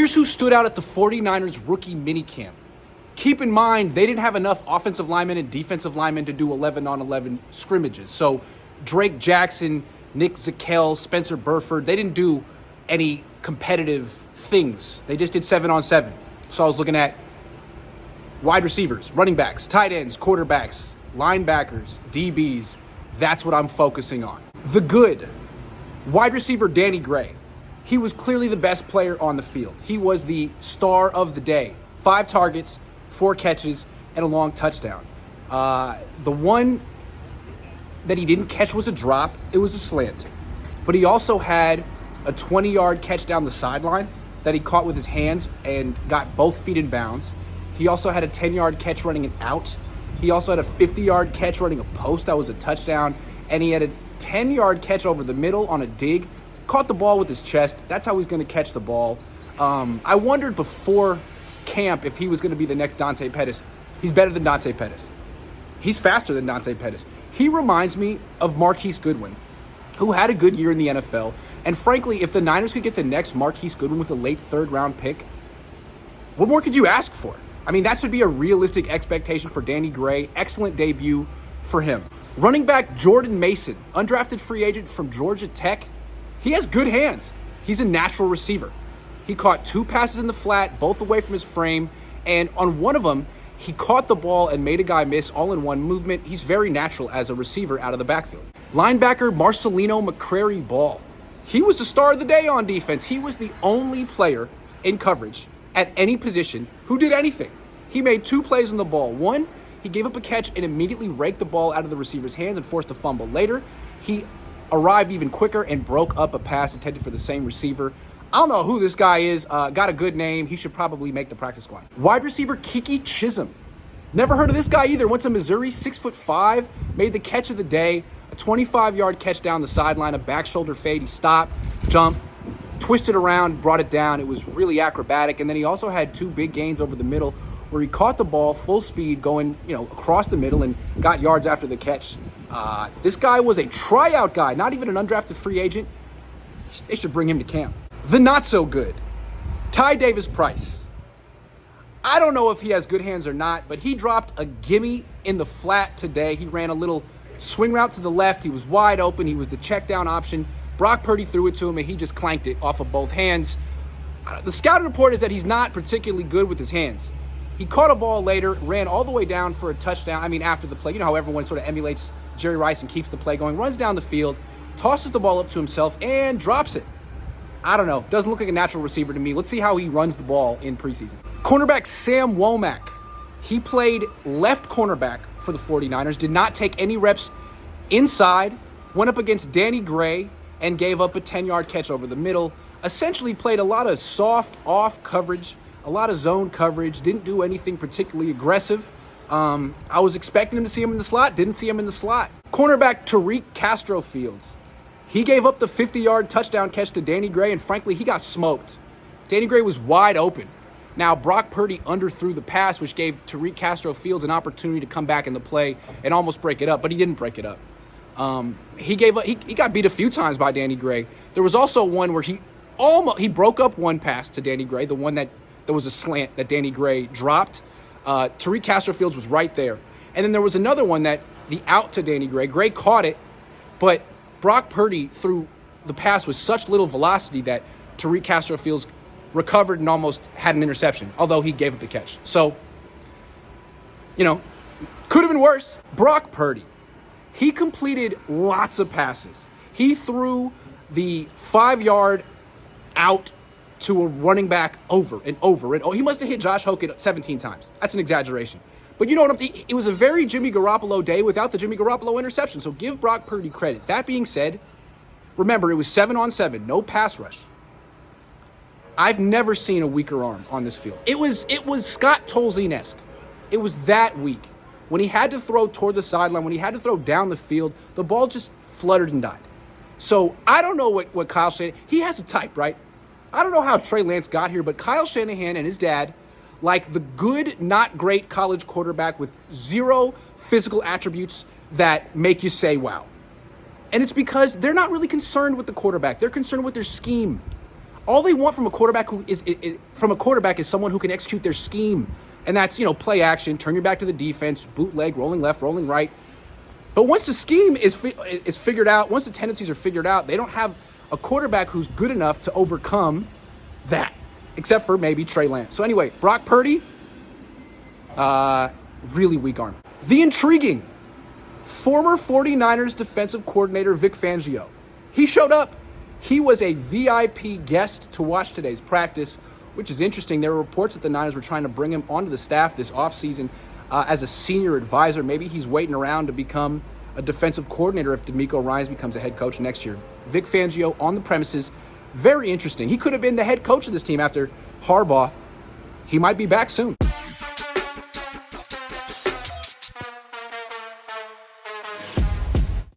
Here's who stood out at the 49ers rookie minicamp. Keep in mind, they didn't have enough offensive linemen and defensive linemen to do 11-on-11 scrimmages. So Drake Jackson, Nick Zakelj, Spencer Burford, they didn't do any competitive things. They just did 7-on-7. So I was looking at wide receivers, running backs, tight ends, quarterbacks, linebackers, DBs. That's what I'm focusing on. The good. Wide receiver Danny Gray. He was clearly the best player on the field. He was the star of the day. 5 targets, 4 catches, and a long touchdown. The one that he didn't catch was a drop. It was a slant. But he also had a 20-yard catch down the sideline that he caught with his hands and got both feet in bounds. He also had a 10-yard catch running an out. He also had a 50-yard catch running a post. That was a touchdown. And he had a 10-yard catch over the middle on a dig. Caught the ball with his chest. That's how he's going to catch the ball. I wondered before camp if he was going to be the next Dante Pettis. He's better than Dante Pettis. He's faster than Dante Pettis. He reminds me of Marquise Goodwin, who had a good year in the NFL. And frankly, if the Niners could get the next Marquise Goodwin with a late 3rd-round pick, what more could you ask for? I mean, that should be a realistic expectation for Danny Gray. Excellent debut for him. Running back Jordan Mason, undrafted free agent from Georgia Tech. He has good hands. He's a natural receiver. He caught 2 passes in the flat, both away from his frame. And on one of them, he caught the ball and made a guy miss all in one movement. He's very natural as a receiver out of the backfield. Linebacker Marcelino McCrary Ball. He was the star of the day on defense. He was the only player in coverage at any position who did anything. He made 2 plays on the ball. One, he gave up a catch and immediately raked the ball out of the receiver's hands and forced a fumble. Later, he arrived even quicker and broke up a pass intended for the same receiver. I don't know who this guy is. Got a good name. He should probably make the practice squad. Wide receiver Kiki Chisholm. Never heard of this guy either. Went to Missouri, 6'5", made the catch of the day. A 25-yard catch down the sideline, a back shoulder fade. He stopped, jumped, twisted around, brought it down. It was really acrobatic. And then he also had 2 big gains over the middle where he caught the ball full speed going, across the middle and got yards after the catch. This guy was a tryout guy, not even an undrafted free agent. They should bring him to camp. The not so good, Ty Davis Price. I don't know if he has good hands or not, but he dropped a gimme in the flat today. He ran a little swing route to the left. He was wide open. He was the check down option. Brock Purdy threw it to him, and he just clanked it off of both hands. The scouting report is that he's not particularly good with his hands. He caught a ball later, ran all the way down for a touchdown. I mean, after the play, you know how everyone sort of emulates Jerry Rice and keeps the play going. Runs down the field, tosses the ball up to himself, and drops it. I don't know. Doesn't look like a natural receiver to me. Let's see how he runs the ball in preseason. Cornerback Sam Womack. He played left cornerback for the 49ers, did not take any reps inside, went up against Danny Gray, and gave up a 10-yard catch over the middle. Essentially played a lot of soft off coverage, a lot of zone coverage, didn't do anything particularly aggressive. I was expecting him to see him in the slot, didn't see him in the slot. Cornerback Tariq Castro-Fields. He gave up the 50-yard touchdown catch to Danny Gray, and frankly, he got smoked. Danny Gray was wide open. Now, Brock Purdy underthrew the pass, which gave Tariq Castro-Fields an opportunity to come back in the play and almost break it up, but he didn't break it up. He got beat a few times by Danny Gray. There was also one where he broke up one pass to Danny Gray, the one that there was a slant that Danny Gray dropped. Tariq Castro-Fields was right there. And then there was another one that the out to Danny Gray. Gray caught it, but Brock Purdy threw the pass with such little velocity that Tariq Castro-Fields recovered and almost had an interception, although he gave up the catch. So, could have been worse. Brock Purdy, he completed lots of passes. He threw the 5-yard out to a running back over and over. And he must have hit Josh Hogan 17 times. That's an exaggeration. But you know what it was a very Jimmy Garoppolo day without the Jimmy Garoppolo interception. So give Brock Purdy credit. That being said, remember, it was 7-on-7, no pass rush. I've never seen a weaker arm on this field. It was Scott Tolzien-esque. It was that weak. When he had to throw toward the sideline, when he had to throw down the field, the ball just fluttered and died. So I don't know what Kyle Shanahan, he has a type, right? I don't know how Trey Lance got here, but Kyle Shanahan and his dad, like the good, not great college quarterback with 0 physical attributes that make you say, wow. And it's because they're not really concerned with the quarterback. They're concerned with their scheme. All they want from a quarterback is someone who can execute their scheme. And that's, play action, turn your back to the defense, bootleg, rolling left, rolling right. But once the scheme is figured out, once the tendencies are figured out, they don't have a quarterback who's good enough to overcome that, except for maybe Trey Lance. So anyway, Brock Purdy, really weak arm. The intriguing former 49ers defensive coordinator Vic Fangio. He showed up. He was a VIP guest to watch today's practice, which is interesting. There were reports that the Niners were trying to bring him onto the staff this offseason as a senior advisor. Maybe he's waiting around to become a defensive coordinator if DeMeco Ryans becomes a head coach next year. Vic Fangio on the premises. Very interesting. He could have been the head coach of this team after Harbaugh. He might be back soon.